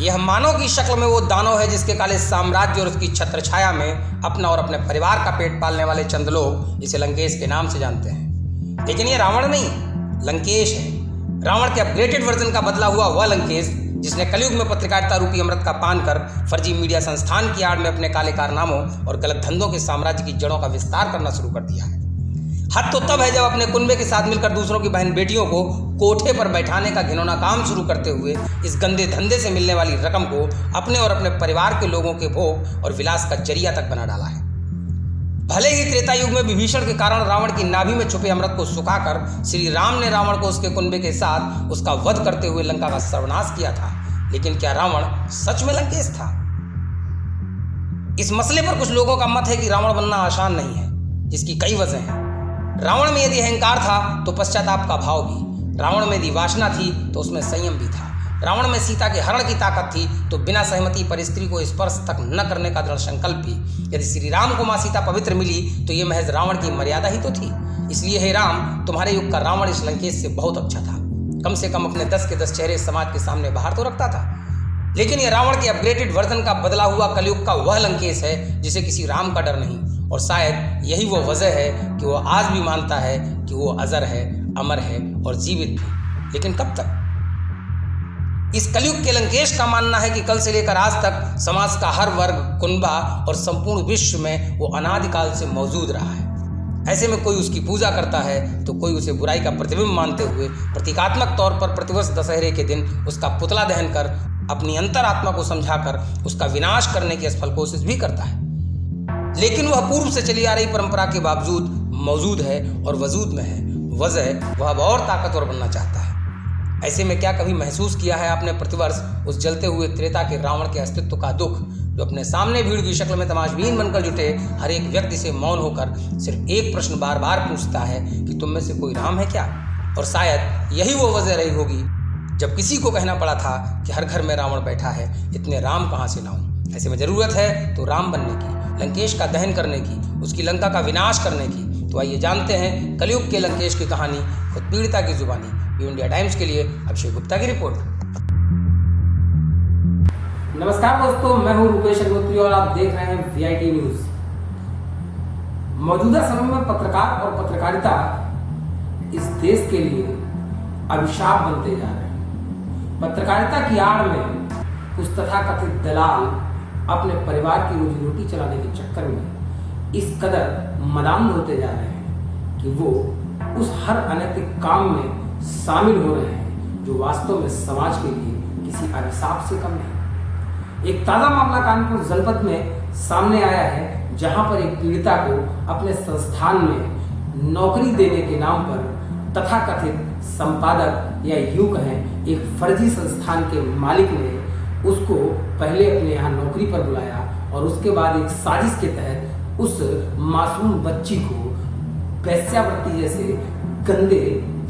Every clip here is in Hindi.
यह मानव की शक्ल में वो दानव है जिसके काले साम्राज्य और उसकी छत्रछाया में अपना और अपने परिवार का पेट पालने वाले चंद लोग इसे लंकेश के नाम से जानते हैं। लेकिन ये रावण नहीं, लंकेश है। रावण के अपग्रेडेड वर्जन का बदला हुआ वह लंकेश जिसने कलयुग में पत्रकारिता रूपी अमृत का पान कर फर्जी मीडिया संस्थान की आड़ में अपने काले कारनामों और गलत धंधों के साम्राज्य की जड़ों का विस्तार करना शुरू कर दिया है। हद तो तब है जब अपने कुनबे के साथ मिलकर दूसरों की बहन बेटियों को कोठे पर बैठाने का घिनौना काम शुरू करते हुए इस गंदे धंधे से मिलने वाली रकम को अपने और अपने परिवार के लोगों के भोग और विलास का जरिया तक बना डाला है। भले ही त्रेता युग में विभीषण के कारण रावण की नाभि में छुपे अमृत को सुखाकर श्री राम ने रावण को उसके कुनबे के साथ उसका वध करते हुए लंका का सर्वनाश किया था, लेकिन क्या रावण सच में लंकेश था? इस मसले पर कुछ लोगों का मत है कि रावण बनना आसान नहीं है, जिसकी कई वजह हैं। रावण में यदि अहंकार था तो पश्चाताप का भाव भी, रावण में यदि वासना थी तो उसमें संयम भी था, रावण में सीता के हरण की ताकत थी तो बिना सहमति पर स्त्री को स्पर्श तक न करने का दृढ़ संकल्प भी। यदि श्री राम को माँ सीता पवित्र मिली तो ये महज रावण की मर्यादा ही तो थी। इसलिए हे राम, तुम्हारे युग का रावण इस लंकेश से बहुत अच्छा था। कम से कम अपने 10 के 10 चेहरे समाज के सामने बाहर तो रखता था। लेकिन यह रावण के अपग्रेडेड वर्जन का बदला हुआ कलयुग का वह लंकेश है जिसे किसी राम का डर नहीं, और शायद यही वो वजह है कि वो आज भी मानता है कि वो अजर है, अमर है और जीवित भी। लेकिन कब तक? इस कलयुग के लंकेश का मानना है कि कल से लेकर आज तक समाज का हर वर्ग, कुनबा और संपूर्ण विश्व में वो अनादिकाल से मौजूद रहा है। ऐसे में कोई उसकी पूजा करता है तो कोई उसे बुराई का प्रतिबिंब मानते हुए प्रतीकात्मक तौर पर प्रतिवर्ष दशहरे के दिन उसका पुतला दहन कर अपनी अंतरात्मा को समझाकर उसका विनाश करने की असफल कोशिश भी करता है। लेकिन वह पूर्व से चली आ रही परंपरा के बावजूद मौजूद है और वजूद में है। वजह वह अब और ताकतवर बनना चाहता है। ऐसे में क्या कभी महसूस किया है आपने प्रतिवर्ष उस जलते हुए त्रेता के रावण के अस्तित्व का दुख, जो अपने सामने भीड़ की शक्ल में तमाशबीन बनकर जुटे हर एक व्यक्ति से मौन होकर सिर्फ एक प्रश्न बार बार पूछता है कि तुम में से कोई राम है क्या? और शायद यही वो वजह रही होगी जब किसी को कहना पड़ा था कि हर घर में रावण बैठा है, इतने राम कहाँ से लाऊं? ऐसे में जरूरत है तो राम बनने की, लंकेश का दहन करने की, उसकी लंका का विनाश करने की। तो आइए जानते हैं कलयुग के लंकेश की कहानी खुद पीड़िता की जुबानी। न्यू इंडिया टाइम्स के लिए अभिषेक गुप्ता की रिपोर्ट। नमस्कार दोस्तों, मैं हूं रुपेश अग्निहोत्री और आप देख रहे हैं वीआईटी न्यूज। मौजूदा समय में पत्रकार और पत्रकारिता इस देश के लिए अभिशाप बनते जा रहे हैं। पत्रकारिता की आड़ में कुछ तथाकथित दलाल अपने परिवार की रोजी रोटी चलाने के चक्कर में इस कदर मदान होते जा रहे हैं कि वो उस हर अनैतिक काम में शामिल हो रहे हैं जो वास्तव में समाज के लिए किसी अभिशाप से कम नहीं। एक ताजा मामला कानपुर जनपद में सामने आया है, जहां पर एक पीड़िता को अपने संस्थान में नौकरी देने के नाम पर तथाकथित संपादक या यूं कहें एक फर्जी संस्थान के मालिक ने उसको पहले अपने यहाँ नौकरी पर बुलाया और उसके बाद एक साजिश के तहत उस मासूम बच्ची को वेश्यावृत्ति जैसे गंदे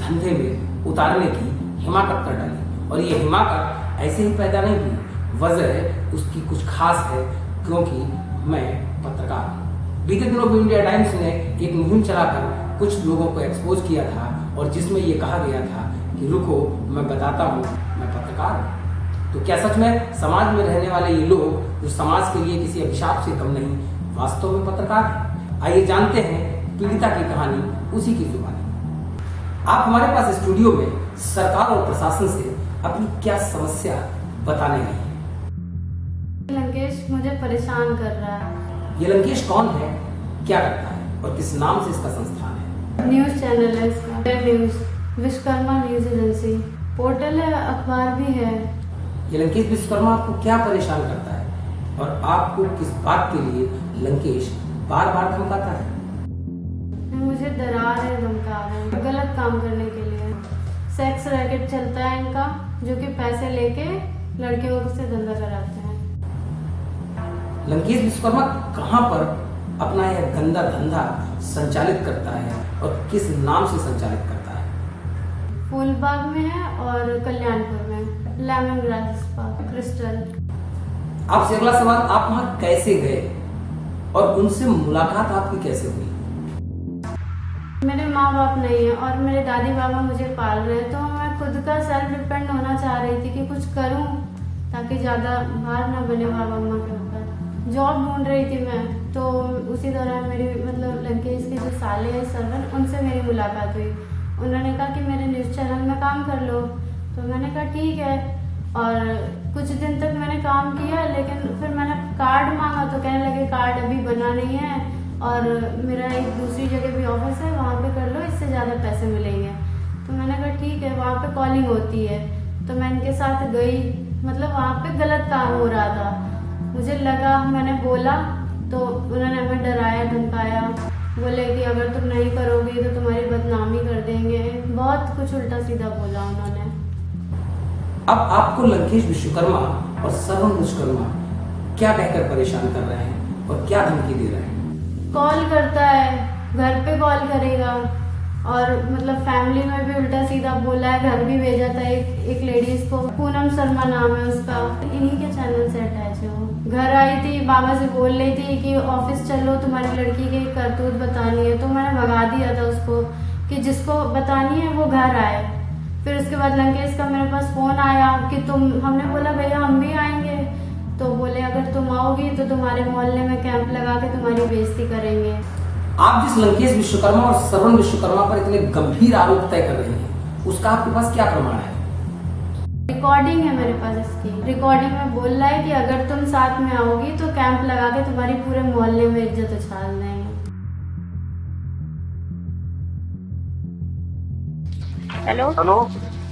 धंधे में उतारने की हिमाकत कर डाली। और ये हिमाकत ऐसे ही पैदा नहीं हुई, वजह उसकी कुछ खास है, क्योंकि मैं पत्रकार हूँ। बीते दिनों इंडिया टाइम्स ने एक मुहिम चलाकर कुछ लोगों को एक्सपोज किया था और जिसमें ये कहा गया था कि रुको मैं बताता हूँ, मैं पत्रकार हूँ। तो क्या सच में समाज में रहने वाले ये लोग जो समाज के लिए किसी अभिशाप से कम नहीं, वास्तव में पत्रकार हैं? आइए जानते हैं पीड़िता की कहानी उसी की जुबानी। आप हमारे पास स्टूडियो में सरकार और प्रशासन से अपनी क्या समस्या बताने आई हैं? लंकेश मुझे परेशान कर रहा है। ये लंकेश कौन है, क्या करता है और किस नाम से इसका संस्थान है? न्यूज चैनल है इसका, news Vishwakarma news agency, portal है, अखबार भी है। ये लंकेश विश्वकर्मा आपको क्या परेशान करता है और आपको किस बात के लिए लंकेश बार बार धमकाता है? मुझे डरा रहे, धमका रहे गलत काम करने के लिए। सेक्स रैकेट चलता है इनका, जो कि पैसे लेके लड़कियों से धंधा कराते हैं। लंकेश विश्वकर्मा कहाँ पर अपना यह गंदा धंधा संचालित करता है और किस नाम से संचालित करता है? फूलबाग में है और कल्याणपुर में, लेमन ग्रास पार्क, क्रिस्टल। आपसे अगला सवाल, आप वहाँ कैसे गए और उनसे मुलाकात आपकी कैसे हुई? मेरे माँ बाप नहीं है और मेरे दादी बाबा मुझे पाल रहे हैं, तो मैं खुद का सेल्फ डिपेंड होना चाह रही थी कि कुछ करूं ताकि ज़्यादा भार ना बने बाबा मम्मा के ऊपर। जॉब ढूंढ रही थी मैं, तो उसी दौरान मेरी मतलब लंकेश के जो साले हैं सरवन, उनसे मेरी मुलाकात हुई। उन्होंने कहा कि मेरे न्यूज़ चैनल में काम कर लो, तो मैंने कहा ठीक है। और कुछ दिन तक मैंने काम किया, लेकिन फिर मैंने कार्ड मांगा तो कहने लगे कार्ड अभी बना नहीं है और मेरा एक दूसरी जगह भी ऑफिस है, वहाँ पे कर लो, इससे ज़्यादा पैसे मिलेंगे। तो मैंने कहा ठीक है, वहाँ पे कॉलिंग होती है। तो मैं इनके साथ गई, मतलब वहाँ पे गलत काम हो रहा था, मुझे लगा, मैंने बोला तो उन्होंने हमें डराया धमकाया, बोले कि अगर तुम नहीं करोगी तो तुम्हारी बदनामी कर देंगे, बहुत कुछ उल्टा सीधा बोला उन्होंने। अब आपको लंकेश विश्वकर्मा और सरवन विश्वकर्मा क्या कहकर परेशान कर रहे हैं और क्या धमकी दे रहे हैं? कॉल करता है, घर पे कॉल करेगा और मतलब फैमिली में भी उल्टा सीधा बोला है, घर भी भेजा था एक लेडीज को, पूनम शर्मा नाम है उसका, इन्हीं के चैनल से अटैच है वो। घर आई थी, बाबा से बोल रही थी कि ऑफिस चलो, तुम्हारी लड़की की करतूत बतानी है, तो मैंने भगा दिया था उसको कि जिसको बतानी है वो घर आए। फिर उसके बाद लंकेश का मेरे पास फोन आया कि हमने बोला भैया हम भी आएंगे, तो बोले अगर तुम आओगी तो तुम्हारे मोहल्ले में कैंप लगा के तुम्हारी बेइज्जती करेंगे। आप जिस लंकेश विश्वकर्मा और सरवन विश्वकर्मा पर इतने गंभीर आरोप तय कर रही हैं, उसका आपके पास क्या प्रमाण है? रिकॉर्डिंग है मेरे पास इसकी। रिकॉर्डिंग में बोल रहा है कि अगर तुम साथ में आओगी तो कैंप लगा के तुम्हारी पूरे मोहल्ले में इज्जत उछाल देंगे। हेलो हेलो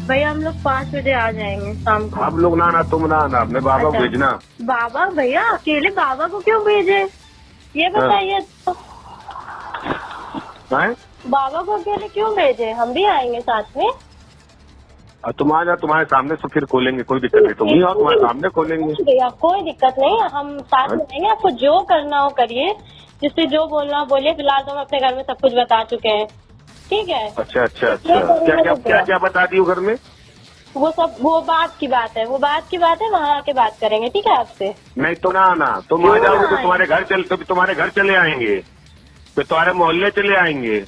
भैया, हम लोग 5 बजे आ जाएंगे शाम को। आप लोग ना तुम ना अपने बाबा को अच्छा। भेजना। बाबा भैया अकेले बाबा को क्यों भेजे, ये बताइए तो। हैं? बाबा को अकेले क्यों भेजे, हम भी आएंगे साथ में। और तुम आ जाओ, तुम्हारे सामने से फिर खोलेंगे, कोई दिक्कत नहीं। तुम ही आओ, तुम्हारे सामने खोलेंगे। भैया कोई दिक्कत नहीं, हम साथ में रहेंगे, आपको जो करना हो करिए, जिससे जो बोलना हो बोलिए। फिलहाल तो हम अपने घर में सब कुछ बता चुके हैं, ठीक है। अच्छा अच्छा अच्छा, क्या क्या बता दी घर में? वो सब वो बात की बात है, वहाँ आके बात करेंगे, ठीक है आपसे। नहीं तो ना आना, तुम आ जाओगे तो तुम्हारे घर चले आएंगे, फिर तुम्हारे मोहल्ले चले आएंगे,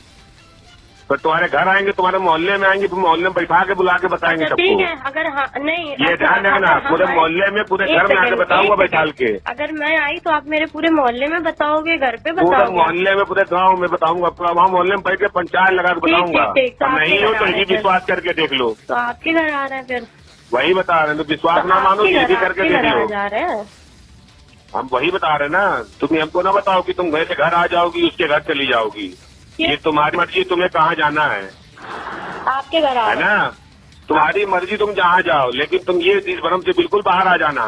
फिर तुम्हारे घर आएंगे, तुम्हारे मोहल्ले में आएंगे, फिर मोहल्ले में बैठा के बुला के बताएंगे अच्छा, सबको। ठीक है। अगर नहीं ये ध्यान रखना, पूरे मोहल्ले में, पूरे घर में आके बताऊंगा बैठाल के। अगर मैं आई तो आप मेरे पूरे मोहल्ले में बताओगे, घर पे पूरे बताओगे? मोहल्ले में, पूरे गांव में बताऊंगा, वहाँ मोहल्ले में बैठ के पंचायत लगा के बताऊंगा। ठीक, तो नहीं हो तो यही विश्वास करके देख लो। तो आपके घर आ रहे हैं फिर? वही बता रहे हैं, तो विश्वास ना मानो, ये भी करके देख लो। जा रहे हैं हम वही बता रहे हैं ना, तुम हमको ना बताओ कि तुम मेरे घर आ जाओगी, उसके घर चली जाओगी। ये तुम्हारी मर्जी, तुम्हें कहाँ जाना है आपके घर आ है रहे हैं। ना? तुम्हारी मर्जी, तुम जहाँ जाओ, लेकिन तुम ये इस भ्रम से बिल्कुल बाहर आ जाना।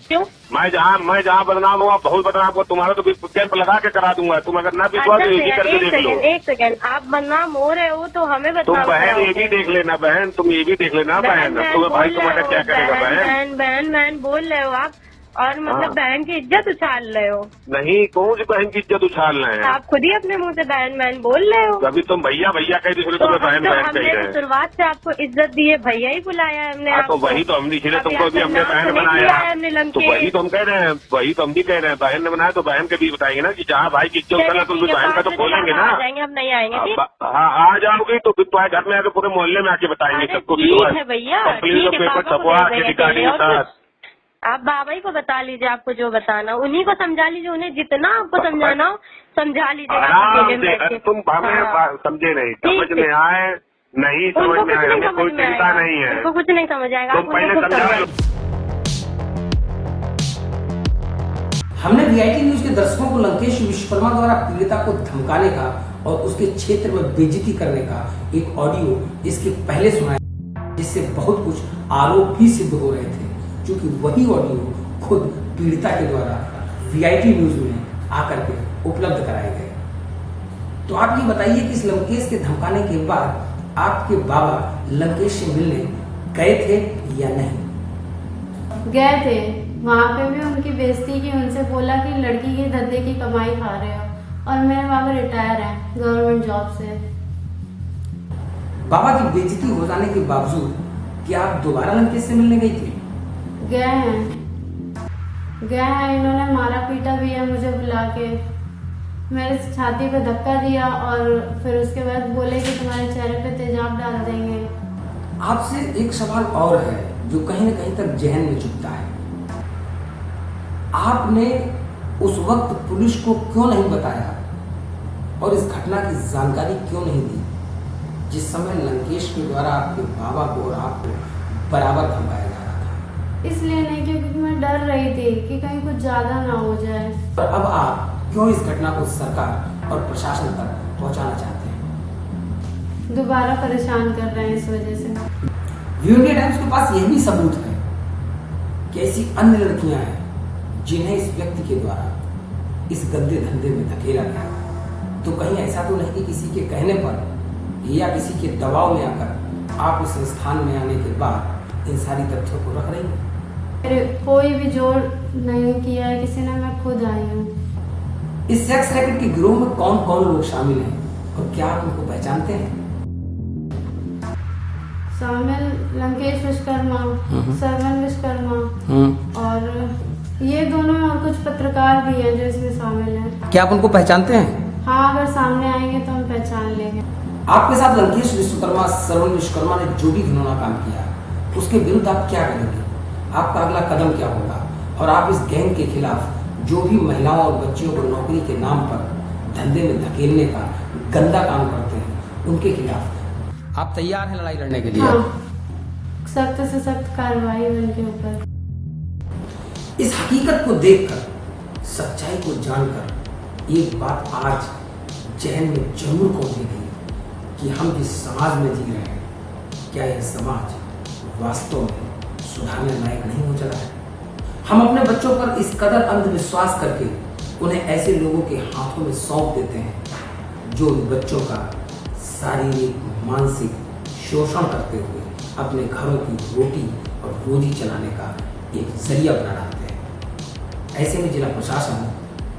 क्यों? मैं जहाँ बदनाम हुआ, बहुत बदनाम हुआ, तुम्हारा तो कैंप लगा के करा दूंगा। तुम अगर ना विश्वास तो ये करके देख लो। एक सेकंड, आप बदनाम हो रहे हो तो हमें तुम बदनाम बहन कराओगे। ये भी देख लेना, बहन तुम ये भी देख लेना, बहन तुम्हें भाई तुम्हारा क्या करेगा बहन? बहन बोल रहे हो आप, और मतलब हाँ। बहन की इज्जत उछाल रहे हो। नहीं, कौन सी बहन की इज्जत उछाल रहे हैं? आप खुद ही अपने मुंह से बहन बोल रहे हो। कभी तुम भैया भैया कह दी, तो तुम्हें बहन बहन कह हमने रहे तो हैं। शुरुआत से आपको इज्जत दी है, भैया ही बुलाया है हमने हाँ, तो आपको। वही तो हमने, इसलिए तुमको भी हमने नाम बहन तो नहीं बनाया। लिया है हमने लंकेश। तो वही तो हम कह रहे हैं, वही तो हम भी कह रहे हैं, बहन ने बनाया तो बहन के भी बताएंगे ना कि जहाँ भाई की इज्जत करना, तुम भी बहन का तो बोलेंगे ना। आ जाएंगे, हम नहीं आएंगे, ठीक? हाँ, आ जाओगी तो फिर तुम्हारे घर में आके पूरे मोहल्ले में आके बताएंगे अरे सबको। ठीक है भैया, ठीक है, पेपर बाबा को छपवा दे के देंगे रिकॉर्डिंग के और साथ। आप बाबा ही को बता लीजिए, आपको जो बताना उन्हीं को समझा लीजिए, उन्हें जितना आपको समझाना हो समझा लीजिए। आराम से, तुम हमें समझे नहीं, समझ में आए नहीं, समझ में आए, हमें कोई चिंता नहीं है। उनको कुछ नहीं समझ आएगा, तुम पहले समझा। हमने वीआईटी न्यूज के दर्शकों को लंकेश विश्वकर्मा द्वारा पीड़िता को धमकाने का और उसके क्षेत्र में बेइज्जती करने का एक ऑडियो इसके पहले सुनाया, जिससे बहुत कुछ आरोप भी सिद्ध हो रहे थे, क्योंकि वही ऑडियो खुद पीड़िता के द्वारा वीआईटी न्यूज में आकर के उपलब्ध कराए गए। तो आप ये बताइए कि इस लंकेश के धमकाने के बाद आपके बाबा लंकेश से मिलने गए थे या नहीं? गए थे, वहाँ पे भी उनकी बेइज्जती की, उनसे बोला कि लड़की के धंधे की कमाई खा रहे हो, और मेरे बाबा रिटायर हैं गवर्नमेंट जॉब से। बाबा की बेइज्जती हो जाने के बावजूद क्या आप दोबारा लंकेश से मिलने गई थी? गए हैं, इन्होंने मारा पीटा भी है मुझे बुला के, मेरे छाती पे धक्का दिया और फिर उसके बाद बोले कि तुम्हारे चेहरे पे तेजाब डाल देंगे। आपसे एक सवाल और है जो कहीं न कहीं तक जहन में चुभता है। आपने उस वक्त पुलिस को क्यों नहीं बताया और इस घटना की जानकारी क्यों नहीं दी, जिस समय लंकेश के द्वारा आपके बाबा को और आपको बराबर धमकाया जा रहा था? इसलिए नहीं क्योंकि मैं डर रही थी कि कहीं कुछ ज्यादा ना हो जाए। और अब आप क्यों इस घटना को सरकार और प्रशासन तक पहुंचाना चाहते हैं? दोबारा परेशान कर रहे हैं इस वजह से। व्यू इंडिया टाइम्स के पास यह भी सबूत है कि ऐसी अन्य लड़कियां हैं जिन्हें इस व्यक्ति के द्वारा इस गंदे धंधे में धकेला गया। तो कहीं ऐसा तो नहीं कि किसी के कहने पर या किसी के दबाव में आकर आप उस संस्थान में आने के बाद इन सारी तथ्यों को रख रही हैं? मेरे कोई भी जोर नहीं किया है किसी ने, मैं खुद आई हूँ। इस सेक्स रैकेट के गिरोह में कौन कौन लोग शामिल हैं और क्या आप उनको पहचानते हैं? शामिल लंकेश विश्वकर्मा, सरवन विश्वकर्मा और ये दोनों और कुछ पत्रकार भी हैं जो इसमें शामिल हैं। क्या आप उनको पहचानते हैं? हाँ, अगर सामने आएंगे तो हम पहचान लेंगे। आपके साथ लंकेश विश्वकर्मा, सरवन विश्वकर्मा ने जो भी घिनौना काम किया उसके विरुद्ध आप क्या करेंगे? आपका अगला कदम क्या होगा? और आप इस गैंग के खिलाफ जो भी महिलाओं और बच्चियों को नौकरी के नाम पर धंधे में धकेलने का गंदा काम करते हैं उनके खिलाफ आप तैयार हैं लड़ाई लड़ने के लिए? हाँ, सख्त से सख्त कार्रवाई उनके ऊपर। इस हकीकत को देखकर, सच्चाई को जानकर एक बात आज जहन में जरूर कौंधेगी कि हम जिस समाज में जी रहे हैं, क्या यह समाज वास्तव में सुधारने लायक नहीं हो चला है? हम अपने बच्चों पर इस कदर अंधविश्वास करके उन्हें ऐसे लोगों के हाथों में सौंप देते हैं जो उन बच्चों का शारीरिक, मानसिक शोषण करते हुए अपने घरों की रोटी और रोजी चलाने का एक जरिया बना डालते हैं। ऐसे में जिला प्रशासन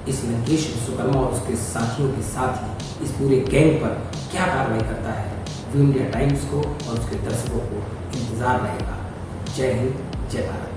इस लंकेश विश्वकर्मा और उसके साथियों के साथ ही इस पूरे गैंग पर क्या कार्रवाई करता है, व्यू इंडिया टाइम्स को और उसके दर्शकों को इंतजार रहेगा। जय हिंद, जय भारत।